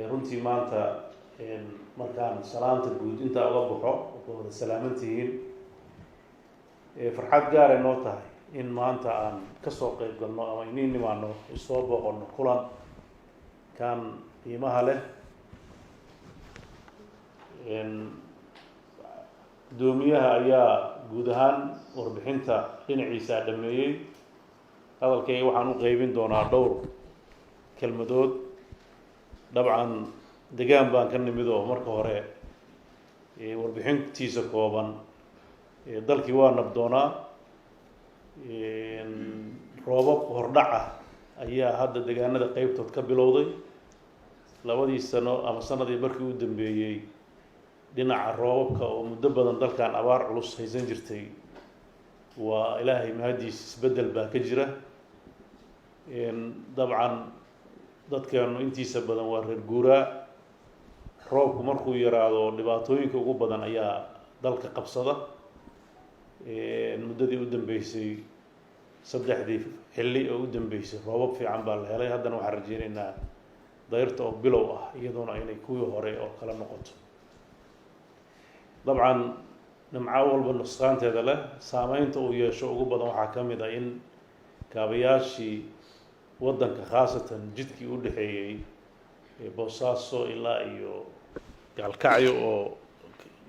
runtii maanta markaan salaanta guud intaa uga baxo oo wada salaamantihiin farxad gaar ah noo tahay in maanta aan kasoo qayb galno ama iniin nimaano isoo booqono kulan kan qiimaha leh. gudoomiyaha ayaa guud ahaan warbixinta dhinaciisa dhameeyey. hadalkayga waxaan u qaybin doonaa dhowr kelmadood. dabcan degaan baan ka nimid oo marka hore warbixintiisa kooban dalkii waa nabdoonaa. roobab hordhac ah ayaa hadda deegaanada qaybtood ka bilowday. labadii sano ama sanadii markii u dambeeyey dhinaca roobabka oo muddo badan dalkan abaar culus haysan jirtay waa ilaahay mahadiis isbeddel baa ka jira. dabcan dadkeenu intiisa badan waa reer guuraa. roobku markuu yaraado dhibaatooyinka ugu badan ayaa dalka qabsada. muddadii u dambeysay saddexdii xilli oo u dambeysay roobab fiican baa la helay. haddana waxaan rajeynaynaa dayrta oo bilow ah iyadoona inay kuwii hore oo kala noqoto. dabcan nimco walba nusqaanteeda leh. saameynta uu yeesho ugu badan waxaa ka mid ah in kaabayaashii waddanka khaasatan jidkii u dhexeeyey boosaaso ilaa iyo gaalkacyo oo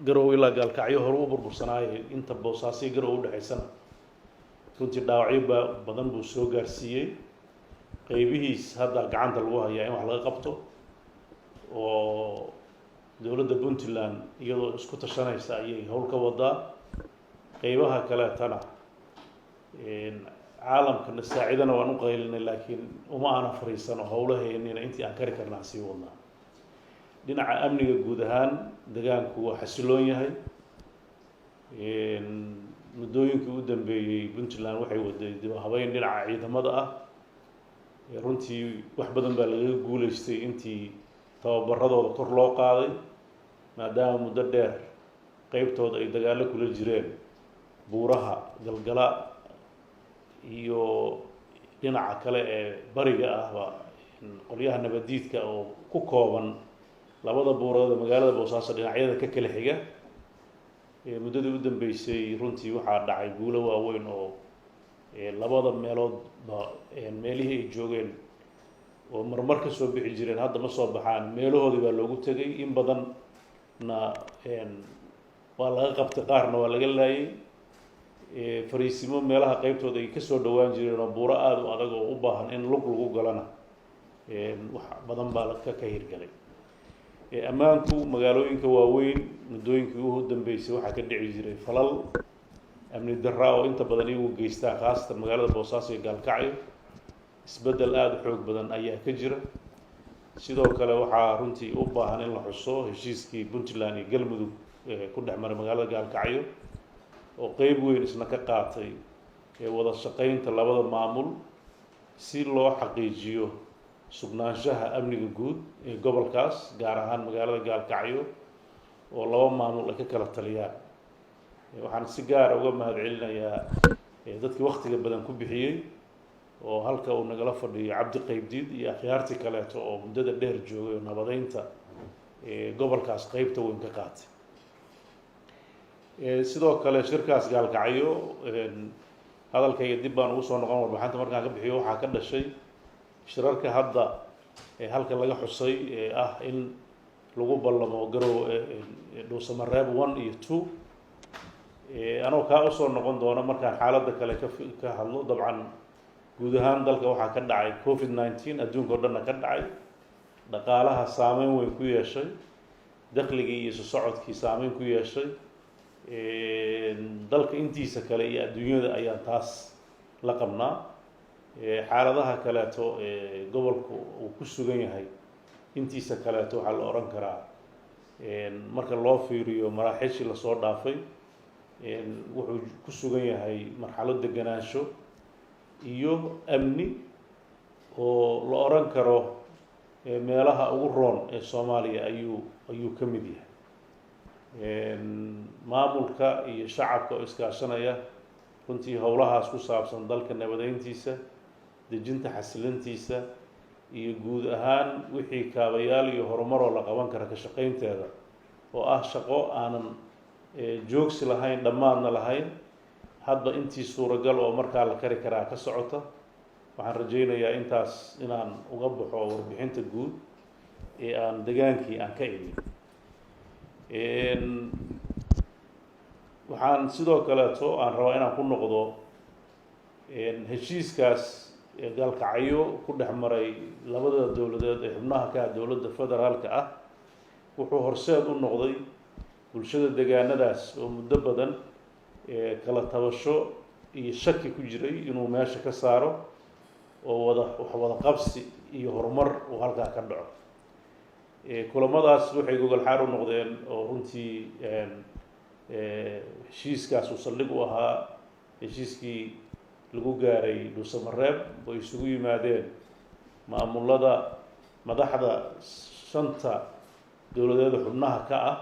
garow ilaa gaalkacyo hore u burbursanaayay inta boosaasii garow u dhexaysana runtii dhaawacyo badan buu soo gaarsiiyey. qaybihiis hadda gacanta lagu hayaa in wax laga qabto oo dowladda puntland iyadoo isku tashanaysa ayay howl ka wadaa. qaybaha kaleetana caalamkana saacidana waan u qaylinay laakiin uma aana fariisano howlaheennina intii aan kari karna aan sii wadnaa. dhinaca amniga guud ahaan degaanku waa xasiloon yahay. muddooyinkii u dambeeyey puntland waxay waday dib habeyn dhinaca ciidamada ah. runtii wax badan baa lagaga guuleystay intii tababaradooda kor loo qaaday maadaama muddo dheer qeybtooda ay dagaallo kula jireen buuraha galgala iyo dhinaca kale ee bariga ahba qolyaha nabadiidka oo ku kooban labada buurood magaalada boosaaso dhinacyada ka kala xiga. muddadii u dambeysay runtii waxaa dhacay guulo waaweyn oo labada meeloodba meelihii ay joogeen oo marmar ka soo bixi jireen hadda ma soo baxaan. meelahoodii baa loogu tegay. in badanna waa laga qabtay, qaarna waa laga laayay. fariisimo meelaha qaybtooda ay kasoo dhowaan jireen oo buuro aada u adag oo u baahan in lug lagu galana wax badan baa ka hirgalay. ammaanku magaalooyinka waaweyn muddooyinkii ugu dambeysay waxaa ka dhici jiray falal amni darra oo inta badan iyagu geystaan khaasatan magaalada boosaaso iyo gaalkacyo. isbeddel aada u xoog badan ayaa ka jira. sidoo kale waxaa runtii u baahan in la xuso heshiiskii puntland iyo galmudug ku dhex maray magaalada gaalkacyo oo qeyb weyn isna ka qaatay wada shaqeynta labada maamul si loo xaqiijiyo sugnaanshaha amniga guud ee gobolkaas gaar ahaan magaalada gaalkacyo oo laba maamul ay ka kala taliyaan. waxaan si gaara uga mahad celinayaa dadkii waktiga badan ku bixiyey oo halka uu nagala fadhiyo cabdi qaybdiid iyo akhyaartii kaleeto oo muddada dheer joogay oo nabadeynta gobolkaas qeybta weyn ka qaatay. sidoo kale shirkaas gaalkacyo hadalkayga dib baan ugu soo noqon warbixinta markaan ka bixiyo waxaa ka dhashay shirarka hadda halka laga xusay ah in lagu ballamo garow dhuusamareeb 1 iyo 2. anoo kaa usoo noqon doono markaan xaaladda kale ka hadlo. dabcan guud ahaan dalka waxaa ka dhacay covid-19 adduunka o dhanna ka dhacay. dhaqaalaha saameyn weyn ku yeeshay. dakhligii iyo isu socodkii saameyn ku yeeshay. dalka intiisa kale iyo adduunyada ayaan taas la qabnaa. xaaladaha kaleeto gobolku uu ku sugan yahay intiisa kaleeto waxaa la oran karaa marka loo fiiriyo maraaxiishii lasoo dhaafay wuxuu ku sugan yahay marxalad deganaansho iyo amni oo la oran karo meelaha ugu roon ee soomaaliya ayuu ka mid yahay. maamulka iyo shacabka oo iskaashanaya runtii howlahaas ku saabsan dalka nabadeyntiisa, dejinta xasilintiisa iyo guud ahaan wixii kaabayaal iyo horumaroo la qaban kara ka shaqaynteeda oo ah shaqo aanan joogsi lahayn dhammaadna lahayn hadba intii suuragal oo markaa la kari karaa ka socota. waxaan rajaynayaa intaas inaan uga baxo warbixinta guud ee aan degaankii aan ka imin. waxaan sidoo kaleeto aan rabaa inaan ku noqdo heshiiskaas gaalkacyo ku dhex maray labada dowladeed ee xubnaha ka ah dowladda federaalka ah wuxuu horseed u noqday bulshada deegaanadaas oo muddo badan kala tabasho iyo shaki ku jiray inuu meesha ka saaro oo wada qabsi iyo horumar uu halkaa ka dhaco. kulamadaas waxay gogol xaar u noqdeen oo runtii heshiiskaas uu saldhig u ahaa heshiiskii lagu gaaray dhuusamareeb oo isugu yimaadeen maamulada madaxda shanta dowladeeda xubnaha ka ah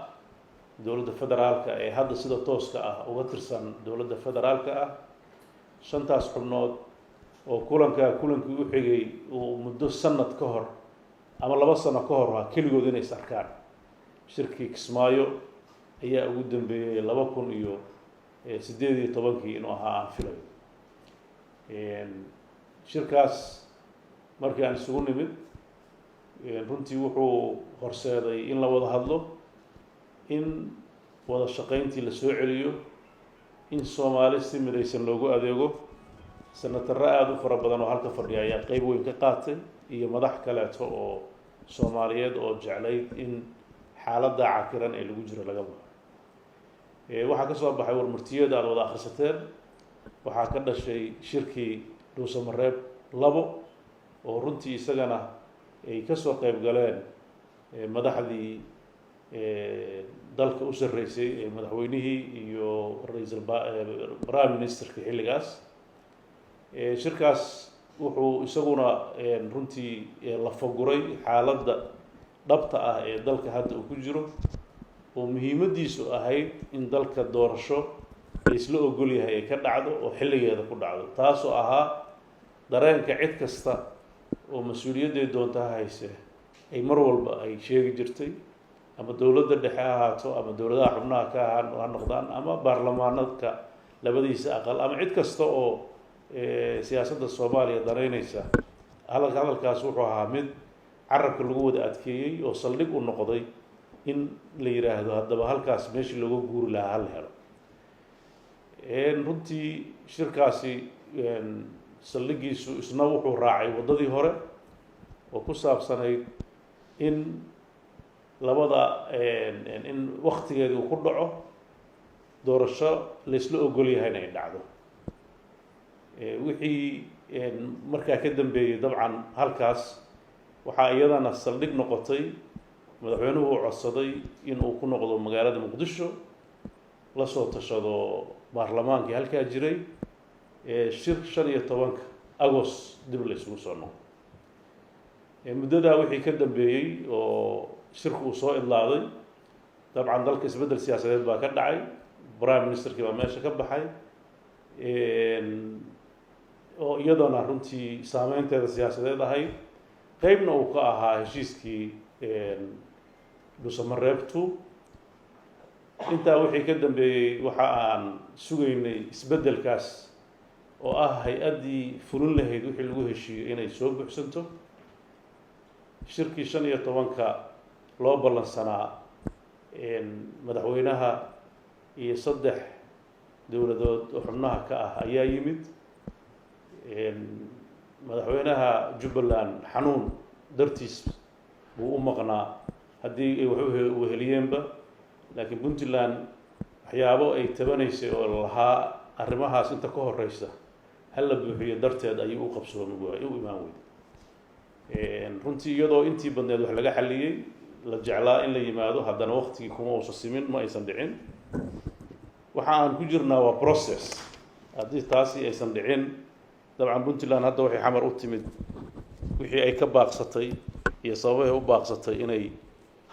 dowladda federaalka ee hadda sida tooska ah uga tirsan dowladda federaalka ah. shantaas xubnood oo kulankii u xigay uu muddo sanad ka hor ama 2 sano ka hor waa keligood inay is arkaan. shirkii Kismaayo ayaa ugu dambeeyay 2018 inuu ahaa aan filayo. shirkaas markii aan isugu nimid runtii wuxuu horseeday in la wada hadlo, in wada shaqayntii la soo celiyo, in Soomaali si midaysan loogu adeego. senatarro aad u fara badan oo halka fadhiya ayaa qayb weyn ka qaatay iyo madax kaleeto oo Soomaaliyeed oo jeclayd in xaaladda cakiran ee lagu jiro laga baxo. waxaa ka soo baxay warmartiyada aad wada akhrisateen. waxaa ka dhashay shirkii dhuusamareeb 2 oo runtii isagana ay ka soo qayb galeen madaxdii dalka u sarreysay ee madaxweynihii iyo ra'iisul prime ministerka xilligaas. shirkaas wuxuu isaguna runtii la faguray xaaladda dhabta ah ee dalka hadda uu ku jiro oo muhiimadiisu ahayd in dalka doorasho la isla ogol yahay ay ka dhacdo oo xilligeeda ku dhacdo, taasoo ahaa dareenka cid kasta oo mas-uuliyadday doonta ha hayse ay mar walba ay sheegi jirtay, ama dowladda dhexe ha ahaato ama dowladaha xubnaha ka ha noqdaan ama baarlamaanadka labadiisa aqal ama cid kasta oo siyaasadda Soomaaliya dareynaysa. hadalkaas wuxuu ahaa mid carabka lagu wada adkeeyey oo saldhig u noqday in la yiraahdo haddaba halkaas meeshii looga guuri lahaa hal helo. runtii shirkaasi saldhigiisu isna wuxuu raacay waddadii hore oo ku saabsanayd in labada in waqtigeedii uu ku dhaco doorasho la isla ogol yahay inay dhacdo. wixii markaa ka dambeeyey dabcan halkaas waxaa iyadana saldhig noqotay madaxweynuhu uu codsaday in uu ku noqdo magaalada Muqdisho la soo tashado baarlamaankii halkaa jiray. shir 15 Agost dib la isugu soo noqdo. muddadaa wixii ka dambeeyey oo shirku uu soo idlaaday dabcan dalka isbeddel siyaasadeed baa ka dhacay, prime ministerkii baa meesha ka baxay oo iyadana runtii saameynteeda siyaasadeed ahayd. qaybna uu ka ahaa heshiiskii dhuusamareeb 2. intaa wixii ka dambeeyey waxa aan sugaynay isbeddelkaas oo ah hay-addii fulin lahayd wixii lagu heshiiyey inay soo buuxsanto. shirkii 15 loo ballansanaa madaxweynaha iyo 3 dowladood oo xubnaha ka ah ayaa yimid. madaxweynaha Jubbaland xanuun dartiis buu u maqnaa haddii ay wax u heliyeenba, laakiin Puntland waxyaabo ay tabanaysay oo lahaa arrimahaas inta ka horeysa hal la buuxiyo darteed ayuu u qabsoomay u imaan weyday. runtii iyadoo intii badneed wax laga xaliyey la jeclaa in la yimaado haddana waqtigii kuma uusan simin, ma aysan dhicin. waxa aan ku jirnaa waa process. haddii taasi aysan dhicin dabcan Puntland hadda waxay xamar u timid wixii ay ka baaqsatay iyo sababay u baaqsatay inay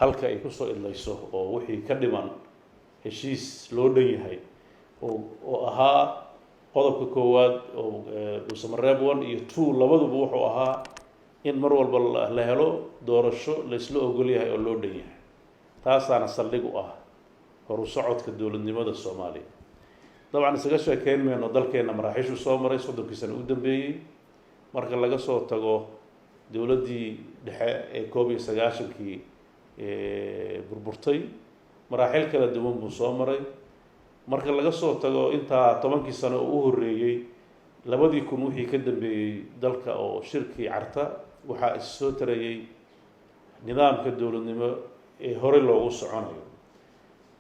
halka ay ku soo idlayso oo wixii ka dhiman heshiis loo dhan yahay oo ahaa qodobka koowaad oo dhuusamareeb 1 iyo 2 labaduba wuxuu ahaa in mar walba la helo doorasho la isla ogol yahay oo loo dhan yahay taasaana saldhig u ah horu socodka dowladnimada Soomaaliya dabcan isaga sheekeyn meeno dalkeena maraaxiishu soo maray 30 sano u dambeeyay marka laga soo tago dowladii dhexe ee 1990kii burburtay maraaxil kala duwan buu soo maray marka laga soo tago inta 10 sano u horeeyay 2000 wixii ka dambeeyay dalka oo shirkii carta waxa soo tarayay nidaamka dowladnimo ee hore loogu soconayo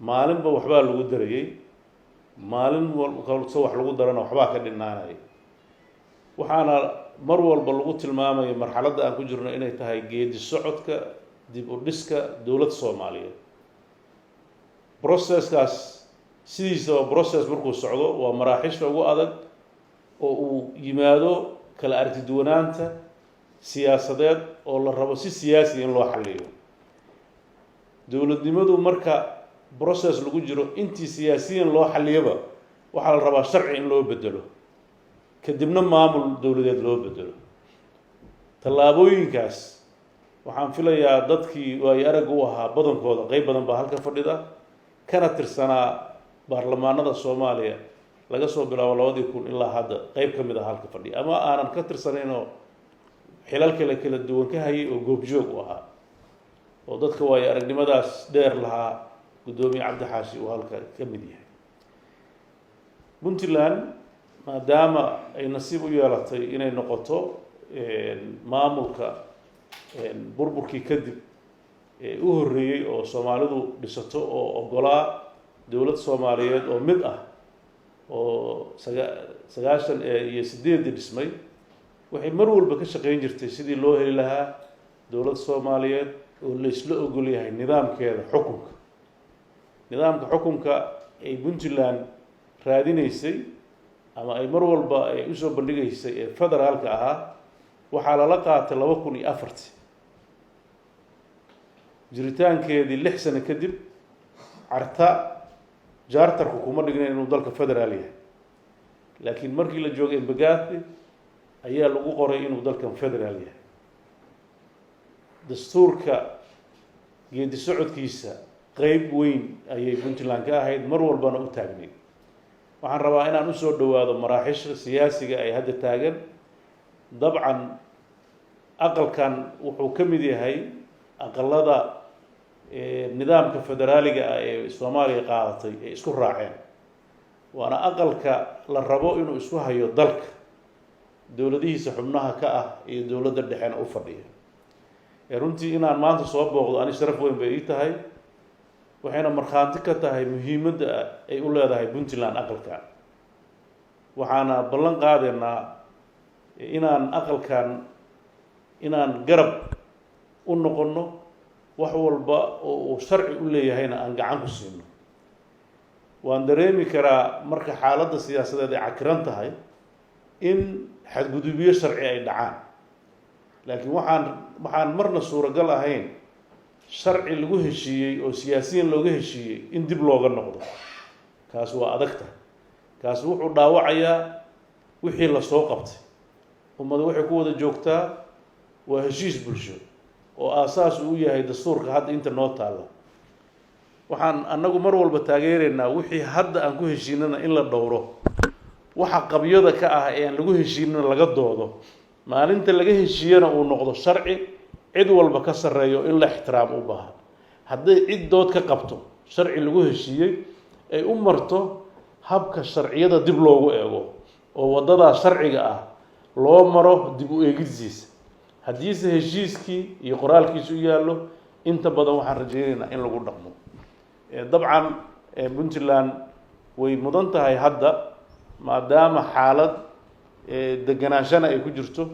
maalinba waxba lagu darayay maalin walba wax lagu darana waxba ka dhinaanay waxaana mar walba lagu tilmaamay marxaladda aan ku jirno inay tahay geedi socodka dib u dhiska dowladda Soomaaliyeed processkaas sidiisa process markuu socdo waa maraaxiisha ugu adag oo uu yimaado kala aragti duwanaanta siyaasadeed oo la rabo si siyaasi in loo xalliyo dowladnimadu marka process lagu jiro intii siyaasiyan loo xalliyaba waxa la rabaa sharci in loo bedelo kadibna maamul dowladeed loo bedelo tallaabooyinkaas waxaan filayaa dadkii way arag u ahaa badankooda qayb badan baa halka fadhida kana tirsanaa baarlamaanada Soomaaliya laga soo bilaabo 2000 ilaa hadda qayb kamid ah halka fadhiya ama aanan ka tirsanayno xilal kala duwan ka hayay oo goobjoog u ahaa oo dadka way aragnimadaas dheer lahaa gudoomiye Cabdi Xaashi oo halka kamid yahay Puntland maadaama ay nasiib u yeelatay inay noqoto maamulka burburkii kadib u horeeyay oo Soomaalidu dhisato oo ogolaa dowlad Soomaaliyeed oo mid ah oo 98 dhismay waxay mar walba ka shaqeyn jirtay sidii loo heli lahaa dowlad Soomaaliyeed oo la isla ogol yahay nidaamkeeda xukunka ay Puntland raadinaysay ama ay mar walba ay u soo bandhigaysay ee federaalka ahaa waxa la qaatay 2004 jiritaankeedii 6 sano kadib carta jaartarku kuma dhignayn inuu dalka federaal yahay laakiin markii la joogay Embagaati ayaa lagu qoray inuu dalkan federaal yahay dastuurka geedi socodkiisa qayb weyn ayay Puntland ka ahayd mar walbana u taagnay waxaan rabaa inaan u soo dhawaado maraaxiisha siyaasiga ay hadda taagan dabcan aqalkan wuxuu ka mid yahay aqalada nidaamka federaaliga ee Soomaaliya qaadatay ee isku raaceen waana aqalka la rabo inuu isku hayo dalka dowladihiisa xubnaha ka ah iyo dowladda dhexena u fadhiya runtii inaan maanta soo booqdo ani sharaf weyn bay ii tahay waxayna markhaanti ka tahay muhiimadda ay u leedahay Puntland aqalkan waxaana ballan qaadeynaa inaan garab u noqono wax walba oo uu sharci u leeyahayna aan gacan ku siino waan dareemi karaa marka xaaladda siyaasadeed ay cakiran tahay in xadgudubyo sharci ay dhacaan laakiin waxaan marna suuragal ahayn sharci lagu heshiiyey oo siyaasiyan looga heshiiyey in dib looga noqdo kaas waa adagta kaas wuxuu dhaawacayaa wixii la soo qabtay ummadu waxay ku wada joogtaa waa heshiis bulsho oo aasaas uu yahay dastuurka hadda inta noo taala waxaan anagu mar walba taageereynaa wixii hadda aan ku heshiinana in la dhowro waxa qabyada ka ah ee aan lagu heshiinana laga doodo maalinta laga heshiiyana uu noqdo sharci cid walba ka sareeyo in la ixtiraam u baahan hadday cid dood ka qabto sharci lagu heshiiyey ay u marto habka sharciyada dib loogu eego oo wadada sharciga ah loo maro dib u eegidsiisa haddiise heshiiskii iyo qoraalkiisu u yaallo inta badan waxaan rajaynaynaa in lagu dhaqmo dabcan Puntland way mudan tahay hadda maadaama xaalad deganaashana ay ku jirto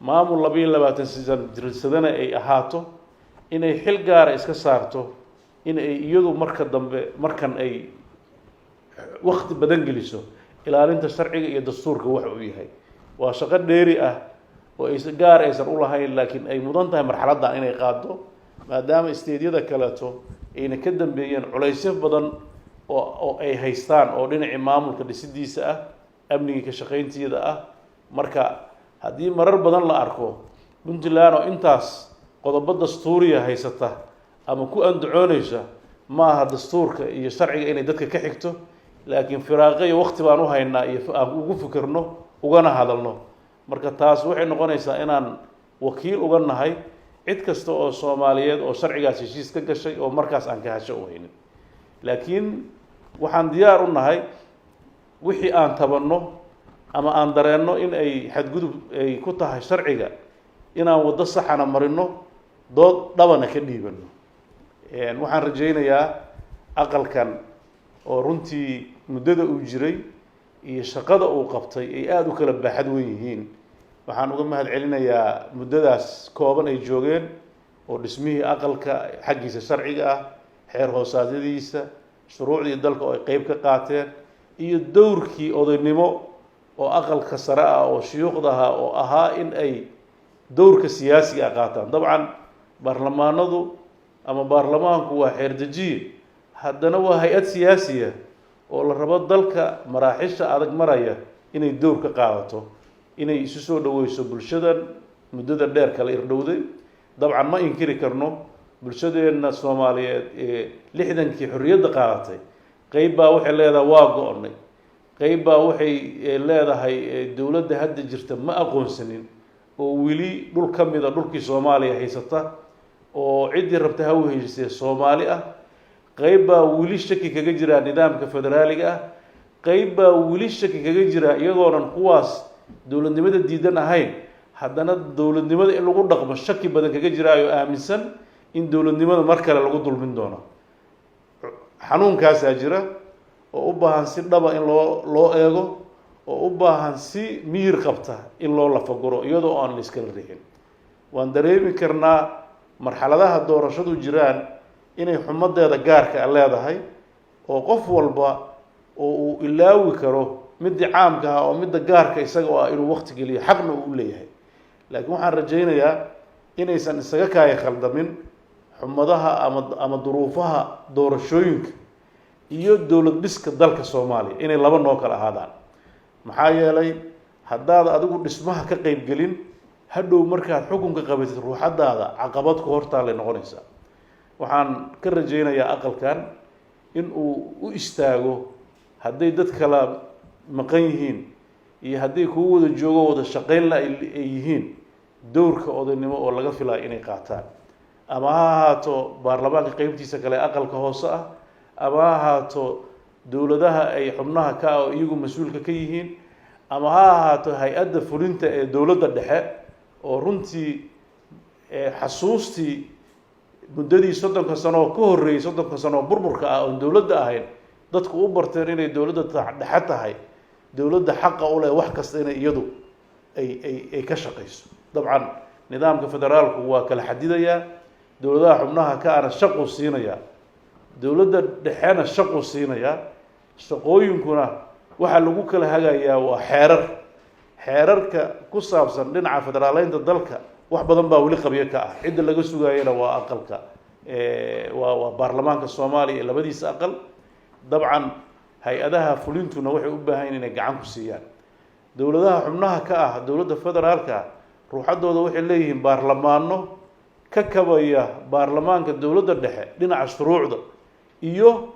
maamul 22 jirsadana ay ahaato inay xil gaar iska saarto in ay iyadu markan ay waqti badan geliso ilaalinta sharciga iyo dastuurka wax uu yahay waa shaqo dheeri ah oo ay gaar aysan u lahayn laakiin ay mudan tahay marxaladda inay qaado maadaama isteediyada kaleeto ayna ka dambeeyeen culaysyo badan oo ay haystaan oo dhinaca maamulka dhisidiisa ah amniga ka shaqayntiisa ah marka haddii marar badan la arko puntland oo intaas qodobo dastuuriya haysata ama ku andacoonaysa ma aha dastuurka iyo sharciga inay dadka ka xigto laakiin firaaqo iyo waqti baan u haynaa iyo aan ugu fikirno ugana hadalno marka taas waxay noqonaysaa inaan wakiil uga nahay cid kasta oo Soomaaliyeed oo sharcigaas heshiis ka gashay oo markaas aan ka hasho u haynin laakiin waxaan diyaar u nahay wixii aan tabanno ama aan dareenno in ay xadgudub ay ku tahay sharciga inaan wado saxana marino dood dhabana ka dhiibano waxaan rajaynayaa aqalkan oo runtii muddada uu jiray iyo shaqada uu qabtay ay aad u kala baaxad weyn yihiin waxaan uga mahad celinayaa muddadaas kooban ay joogeen oo dhismihii aqalka xaggiisa sharciga ah xeer hoosaadyadiisa shuruucdii dalka oo ay qayb ka qaateen iyo dowrkii odaynimo oo aqalka sare ah oo shuyuukhda ahaa oo ahaa in ay dowrka siyaasiga qaataan dabcan baarlamaanadu ama baarlamaanku waa xeer dejiye haddana waa hay-ad siyaasiya oo la rabo dalka maraaxisha adag maraya inay dowr ka qaadato inay isu soo dhaweyso bulshadan muddada dheer kala irdhowday dabcan ma inkiri karno bulshadeenna Soomaaliyeed ee 60kii xorriyadda qaadatay qayb baa waxay leedahay waa go'nay qayb baa waxay leedahay dawladda hadda jirta ma aqoonsanin oo wili dhul ka mid ah dhulkii Soomaaliya haysata oo cidii rabta ha u haysatay Soomaali ah qayb baa wili shaki kaga jira nidaamka federaaliga ah qayb baa wili shaki kaga jira iyadoonan kuwaas dawladnimada diidan ahayn haddana dawladnimada in lagu dhaqmo shaki badan kaga jira oo aaminsan in dawladnimada mar kale lagu dulmin doono xanuunkaas jira oo u baahan si dhaba in loo eego oo u baahan si miyir qabta in loo lafaguro iyadoo aan la iska riixin waan dareemi karnaa marxaladaha doorashadu jiraan inay xumadeeda gaarka ah leedahay oo qof walba oo uu ilaawi karo mid caamka ah oo mid gaarka isaga oo inuu waqti geliyo xaqna uu leeyahay laakiin waxaan rajaynayaa inaysan isaga kaay khaldamin xumadaha ama duruufaha doorashooyinka iyo dawlad dhiska dalka Soomaaliya inay laba noo kala ahaadaan maxaa yeelay haddaad adigu dhismaha ka qayb gelin hadhow markaad xukunka qabatid ruuxadaada caqabad ku hortaale noqonaysa waxaan ka rajaynayaa aqalkan in uu u istaago hadday dad kala maqan yihiin iyo hadday kugu wada joogo wada shaqayn la ay yihiin dowrka odaynimo oo laga filayo inay qaataan ama ha ahaato baarlamaanka qaybtiisa kale aqalka hoose ah ama ha ahaato dawladaha ay xubnaha ka ah oo iyagu mas'uulka ka yihiin ama ha ahaato hay-adda fulinta ee dawladda dhexe oo runtii xasuustii muddadii 30 sano oo ka horreeyay 30 sano oo burburka ah oo dawladda ahayn dadku u barteen inay dawladda dhexe tahay dawladda xaq u leh wax kasta inay iyadu ay ka shaqeyso dabcan nidaamka federaalku waa kala xadidayaa dawladaha xubnaha ka ana shaqo siinaya dawladda dhexena shaqo siinaya shaqooyinkuna waxa lagu kala hagayaa waa xeerarka ku saabsan dhinaca federaaleynta dalka wax badan baa wali qabiyo ka ah cid laga sugaayana waa aqalka waa baarlamaanka Soomaaliya labadiisa aqal dabcan hay-adaha fulintuna waxay u baahan inay gacan ku siiyaan dawladaha xubnaha ka ah dawladda federaalka ruuxadooda waxay leeyihiin baarlamaano ka kabaya baarlamaanka dawladda dhexe dhinaca shuruucda iyo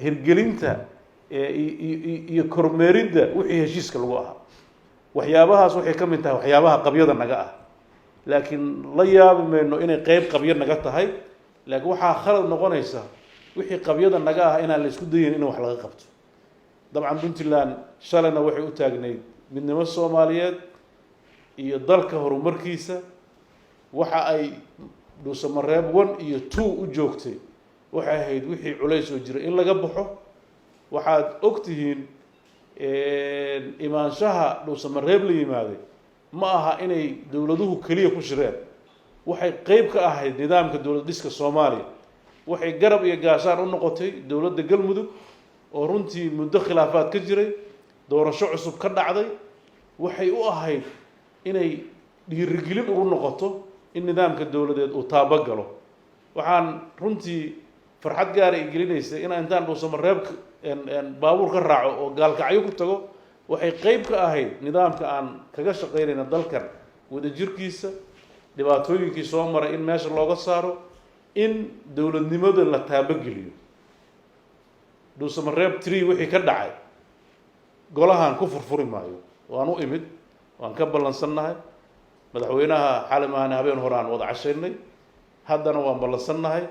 hirgelinta iyo kormeeridda wixii heshiiska lagu ahaa waxyaabahaas waxay ka mid tahay waxyaabaha qabyada naga ah laakiin la yaabi mayno inay qayb qabyo naga tahay laakiin waxaa khalad noqonaysa wixii qabyada naga ah inaan la isku dayin in wax laga qabto dabcan Puntland shalayna waxay u taagnayd midnimo Soomaaliyeed iyo dalka horumarkiisa waxa ay Dhuusamareeb 1 iyo 2 u joogtay waxay ahayd wixii culays oo jiray in laga baxo waxaad ogtihiin imaanshaha Dhuusamareeb la yimaaday ma aha inay dawladuhu kaliya ku shireen waxay qayb ka ahayd nidaamka dawlad dhiska Soomaaliya waxay garab iyo gaashaan u noqotay dawladda Galmudug oo runtii muddo khilaafaad ka jiray doorasho cusub ka dhacday waxay u ahayd inay dhiirigelin ugu noqoto in nidaamka dawladeed uu taabagalo waxaan runtii farxad gaar ah gelinaysa in intaan Dhuusamareeb baabuur ka raaco oo gaalkacyo ku tago waxay qayb ka ahayd nidaamka aan kaga shaqeynayna dalkan wadajirkiisa dhibaatooyinkii soo maray in meesha looga saaro in dowladnimada la taabageliyo dhuusamareeb 3 wixii ka dhacay golahan ku furfuri maayo waan u imid waan ka ballansannahay madaxweynaha xalim aan habeen hore aan wada cashaynay haddana waan ballansannahay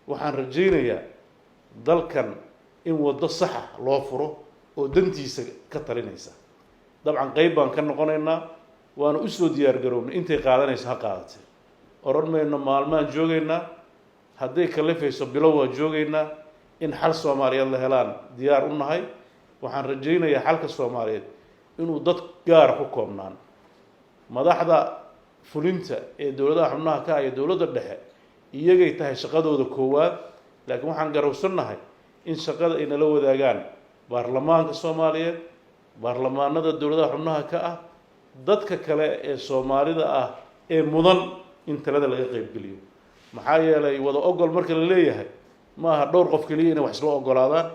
waxaan rajaynayaa dalkan in waddo saxa loo furo oo dantiisa ka talinaysa dabcan qayb baan ka noqonaynaa waana u soo diyaar garownay intay qaadanayso ha qaadatay oran mayno maalmaan joogaynaa hadday kalifayso bilow waa joogaynaa in xal Soomaaliyeed la helaan diyaar u nahay waxaan rajaynayaa xalka Soomaaliyeed inuu dad gaar ku koobnaan madaxda fulinta ee dowladaha xubnaha ka iyo dowladda dhexe iyagay tahay shaqadooda koowaad laakiin waxaan garowsanahay in shaqada ay nala wadaagaan baarlamaanka Soomaaliyeed baarlamaanada dowladaha xubnaha ka ah dadka kale ee Soomaalida ah ee mudan in talada laga qayb geliyo maxaa yeelay wada ogol marka la leeyahay ma aha dhowr qof kaliya inay wax isla ogolaadaan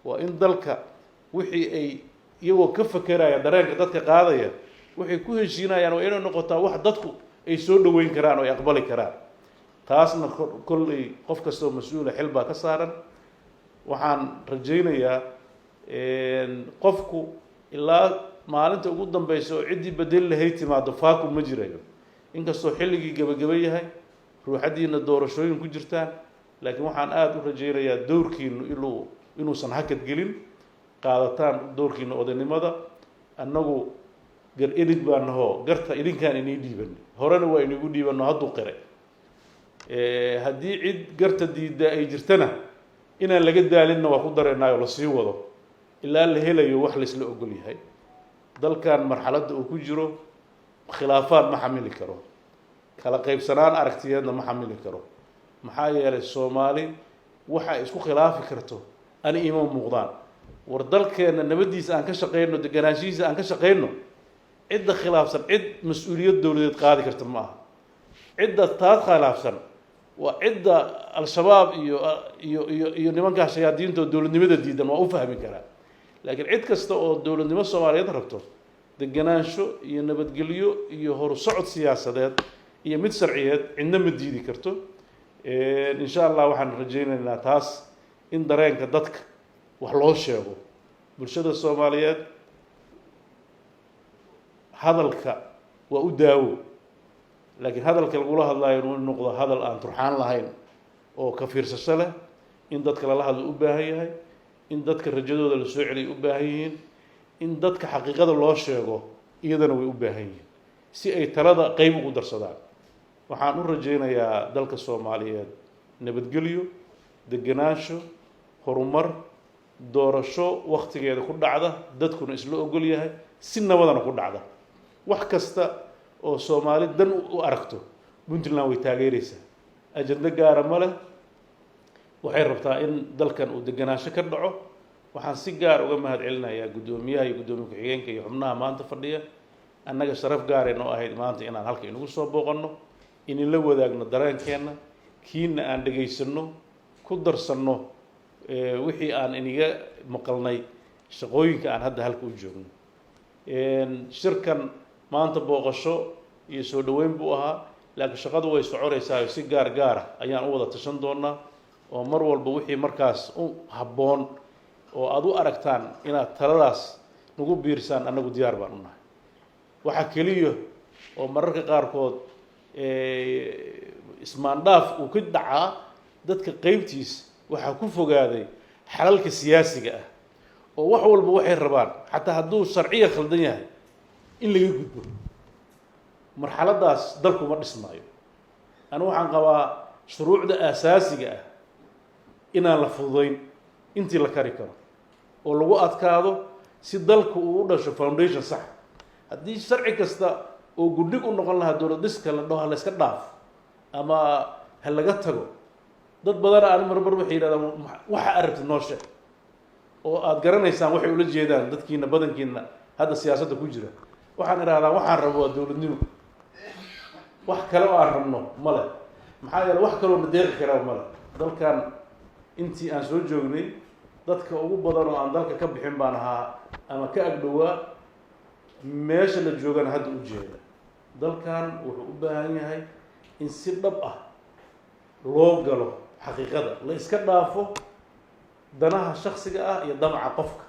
waa in dalka wixii ay iyagoo ka fakeraya dareenka dadka qaadaya waxay ku heshiinayaan waa inay noqotaa wax dadku ay soo dhaweyn karaan oo ay aqbali karaan taasna kolley qof kastoo mas-uula xil baa ka saaran waxaan rajaynayaa qofku ilaa maalinta ugu dambaysa oo ciddii bedel lahayd timaado faakum ma jirayo inkastoo xilligii gabagaba yahay ruuxadiina doorashooyin ku jirtaan laakiin waxaan aad u rajaynayaa doorkiinu inuusan hakad gelin qaadataan doorkiina odaynimada annagu gar idig baan nahoo garta idinkaan inii dhiiban horena waa inigu dhiibanno hadduu qire haddii cid garta diidda ay jirtana inaan laga daalinna waa ku dareenaayoo la sii wado ilaa la helayo wax laysla ogol yahay dalkan marxaladda uu ku jiro khilaafaad ma xamili karo kala qaybsanaan aragtiyeedna ma xamili karo maxaa yeelay Soomaali waxa ay isku khilaafi karto ani ima muuqdaan war dalkeena nabadiisa aan ka shaqeyno deganaanshiisa aan ka shaqeyno cidda khilaafsan cid mas'uuliyad dawladeed qaadi karta ma aha cidda taad khilaafsan waa cidda al-shabaab iyo nimanka shayaadiinta dawladnimada diidan waa u fahmi karaa laakiin cid kasta oo dawladnimo Soomaaliyeed rabto deganaansho iyo nabadgelyo iyo horsocod siyaasadeed iyo mid sharciyeed cidna ma diidi karto insha Allah waxaan rajaynaynaa taas in dareenka dadka wax loo sheego bulshada Soomaaliyeed hadalka waa u daawo laakiin hadalka lagu hadlaayo inuu noqdo hadal aan turxaan lahayn oo ka fiirsasho leh in dadka lala hadlo u baahan yahay in dadka rajadooda la soo celiyo u baahan yihiin in dadka xaqiiqada loo sheego iyadana way u baahan yihiin si ay talada qayb ugu darsadaan waxaan u rajaynayaa dalka Soomaaliyeed nabadgelyo deganaansho horumar doorasho waqtigeeda ku dhacda dadkuna isla ogol yahay si nabadana ku dhacda wax kasta oo Soomaali dan u aragto Puntland way taageeraysaa ajanda gaar ah male waxay rabtaa in dalkan uu deganaansho ka dhaco waxaan si gaar uga mahad celinayaa gudoomiyaha iyo gudoomiye ku-xigeenka iyo xubnaha maanta fadhiya annaga sharaf gaar ah oo ahayd maanta inaan halka inagu soo booqanno in la wadaagno dareenkeena kiina aan dhageysano ku darsanno wixii aan iniga maqalnay shaqooyinka aan hadda halka u joogno shirkan maanta booqasho iyo soo dhaweyn buu ahaa laakiin shaqadu way soconaysaa si gaar ah ayaan u wada tashan doonaa oo mar walba wixii markaas u habboon oo aad u aragtaan inaad taladaas nagu biirsaan annagu diyaar baan u nahay waxa kaliya oo mararka qaarkood ismaandhaaf uu ka dhacaa dadka qaybtiis waxa ku fogaaday xalalka siyaasiga ah oo wax walba waxay rabaan xataa hadduu sharciga khaldan yahay in laga gudbo marxaladaas dalku ma dhismaayo anu waxaan qabaa shuruucda asaasiga ah inaan la fududayn intii la kari karo oo lagu adkaado si dalku uu u dhasho foundation sax haddii sharci kasta oo guddig u noqon lahaa dowlad dhiska la dhaho la iska dhaaf ama ha laga tago dad badan aan marmar waxay yiraahdaan waxa aragti noo sheeg oo aad garanaysaan waxay ula jeedaan dadkiina badankiina hadda siyaasadda ku jira waxaan iraahdaa waxaan rabo dowladnimo wax kale oo aan rabno male maxaa yeelay wax kale oo nadeeqi karaa male dalkan intii aan soo joognay dadka ugu badan oo aan dalka ka bixin baan ahaa ama ka agdhowaa meesha la joogana hadda u jeeda dalkan wuxuu u baahan yahay in si dhab ah loo galo xaqiiqada la iska dhaafo danaha shakhsiga ah iyo damaca qofka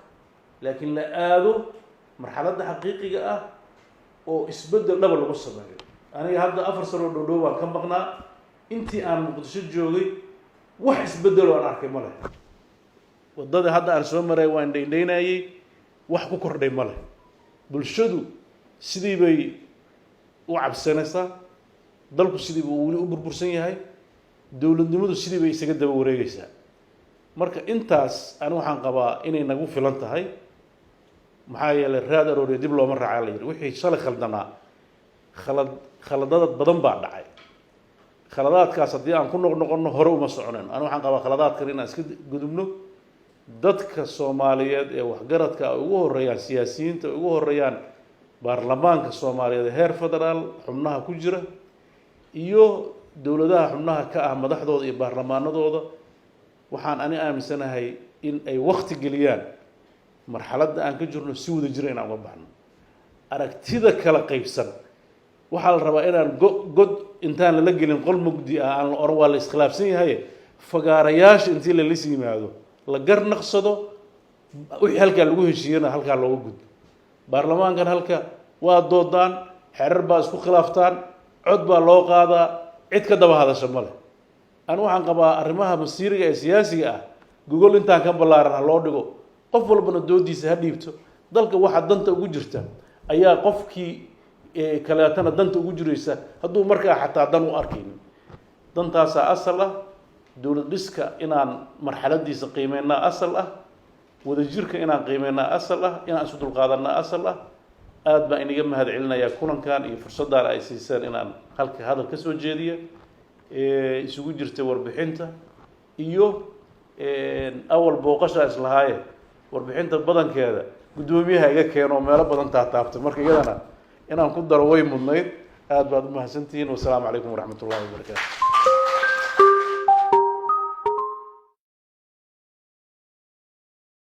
laakiin la aado marxaladda xaqiiqiga ah oo isbeddel dhaba lagu sameeyo aniga hadda 4 sano dhow baan ka maqnaa intii aan muqdisho joogay wax isbeddel aan arkay ma leh wadada hadda aan soo maray waan dheyndeynayay wax ku kordhay ma leh bulshadu sidii bay u cabsanaysaa dalku sidii buu weli u burbursan yahay dowladnimadu sidii bay isaga daba wareegaysaa marka intaas aan waxaan qabaa inay nagu filan tahay maxaa yeelay raad arooriya dib looma raacay la yiri wixii shalay khaldanaa khaladad badan baa dhacay khaladaadkaas haddii aan ku noqnoqono hore uma soconayno aan waxaan qabaa khaladaadkan inaan iska gudubno dadka Soomaaliyeed ee waxgaradka ay ugu horeeyaan siyaasiyiinta ay ugu horeeyaan baarlamaanka Soomaaliyeed heer federaal xubnaha ku jira iyo dowladaha xubnaha ka ah madaxdooda iyo baarlamaanadooda waxaan ani aaminsanahay in ay waqti geliyaan marxaladda aan ka jirno si wada jira inaan uga baxno aragtida kala qaybsan waxaa la rabaa inaan god intaan la gelin qol mugdi ah aan la oran waa la iskhilaafsan yahay fagaarayaasha intii la lis yimaado la garnaqsado wixii halkaa lagu heshiiyana halkaa looga gudbo baarlamaankan halka waa doodaan xeerar baa isku khilaaftaan cod baa loo qaadaa cid ka daba hadasha ma leh anu waxaan qabaa arrimaha masiiriga ee siyaasiga ah gogol intaan ka ballaaran ha loo dhigo qof walbana doodiisa ha dhiibto dalka waxa danta ugu jirta ayaa qofkii kaleetana danta ugu jiraysa hadduu markaa xataa dan u arkaynin dantaasaa asal ah dowlad dhiska inaan marxaladiisa qiimeynaa asal ah wadajirka inaan qiimeynaa asal ah inaan isu dulqaadanaa asal ah aad baan inaga mahad celinayaa kulankan iyo fursaddan ay siiseen inaan halka hadal ka soo jeediyo isugu jirta warbixinta iyo awal booqasha islahaaye warbixinta badankeeda guddoomiyaha iga keeno meelo badan taataabtay marka iyadana inaan ku daro way mudnayd aad baad u mahadsantihiin wassalaamu calaykum waraxmatullaahi wabarakaatu